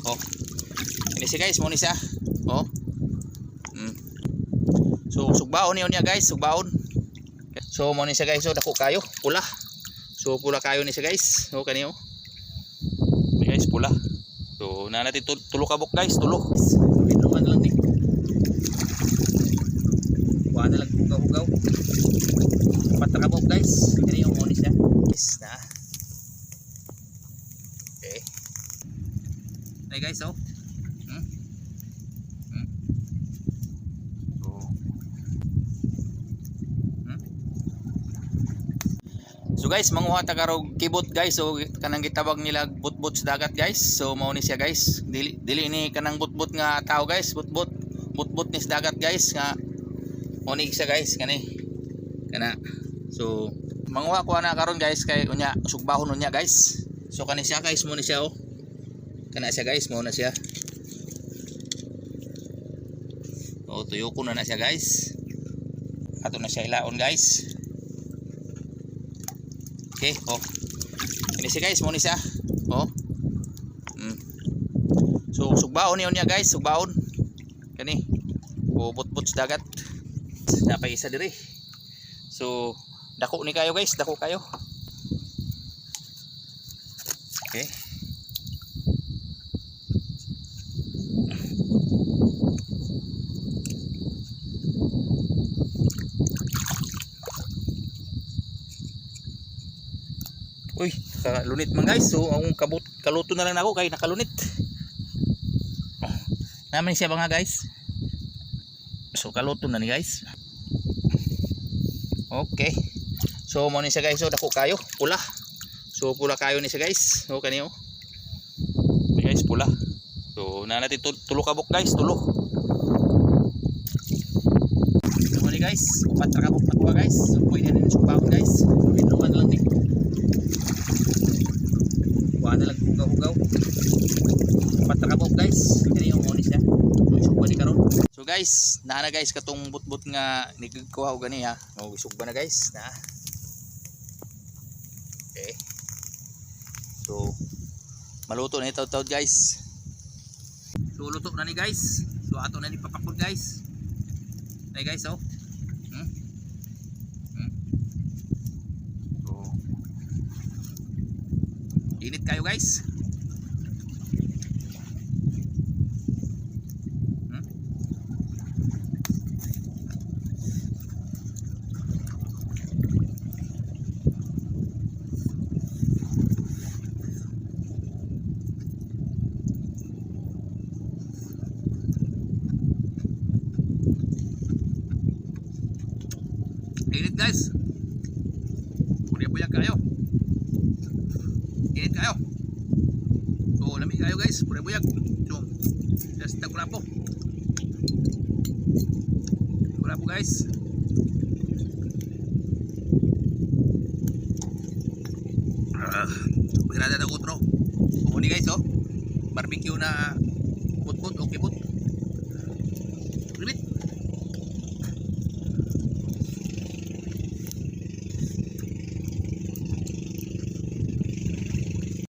Oh. Ini siya guys, mo ni siya. Oh. So sugbaon niyo niya guys, sugbaon. So mo ni siya guys, so dako kayo, pula. So pula kayo ni siya guys. So kaniyo. Guys, pula. So na natin tulo kabok guys, tulo. Binuan lang ni. Kuha na lang hugaw-hugaw. Apat na kabok guys. Kaniyo mo ni siya. Guys na. Okay. Hey guys, oh. So guys, manguha ta karog kibot guys. So kanang gitabag nila butbot sa dagat guys. So mao ni siya guys. Dili ni kanang butbot nga tao guys, butbot ni sa dagat guys nga mao ni siya guys kani. Kana. So manguha ko na karon guys kay unya sugbahon unya guys. So kani siya guys, mo ni siya oh. Kana siya guys, mo na siya. Oh, tuyo ko na siya guys. Ato na siya ilaon guys. Okay, oh. Ini siya guys, mo ni siya. Oh. So sugbaon niya guys, sugbaon. Kani. Butbot sa dagat. Napay isa diri. So dako ni kayo guys, dako kayo. Okay. Uy, kalunit man guys. So ang kaluto na lang ako kay nakalunit. Oh, naman siya ba nga guys? So kaluto na ni guys. Okay. So mo ni siya guys, so dako kayo, pula. So pula kayo ni siya guys. So kaniyo. Guys, pula. So na natin tulo kabok guys, tulo. So ni guys, upat ra kabok na kuha guys. So pwede na sugbaon guys. Binuan lang ni. Kuha na lang hugaw-hugaw. Upat na kabok guys. Kani yung mo ni siya. So isugba ni karon. So guys, naa na guys katong butbot nga nigkuha og gani ha. O isugba na guys na. Okay. So maluto na ito guys. So luto na ni guys. So ato na ni papakod guys. Ay guys oh. So init kayo guys. Init guys. Buyag kayo. Init kayo. So lamig kayo guys. Buyag. So just tagulapo. Tagulapo guys. Pirada na utro. Kumuni guys oh. Barbecue na putput o kibot.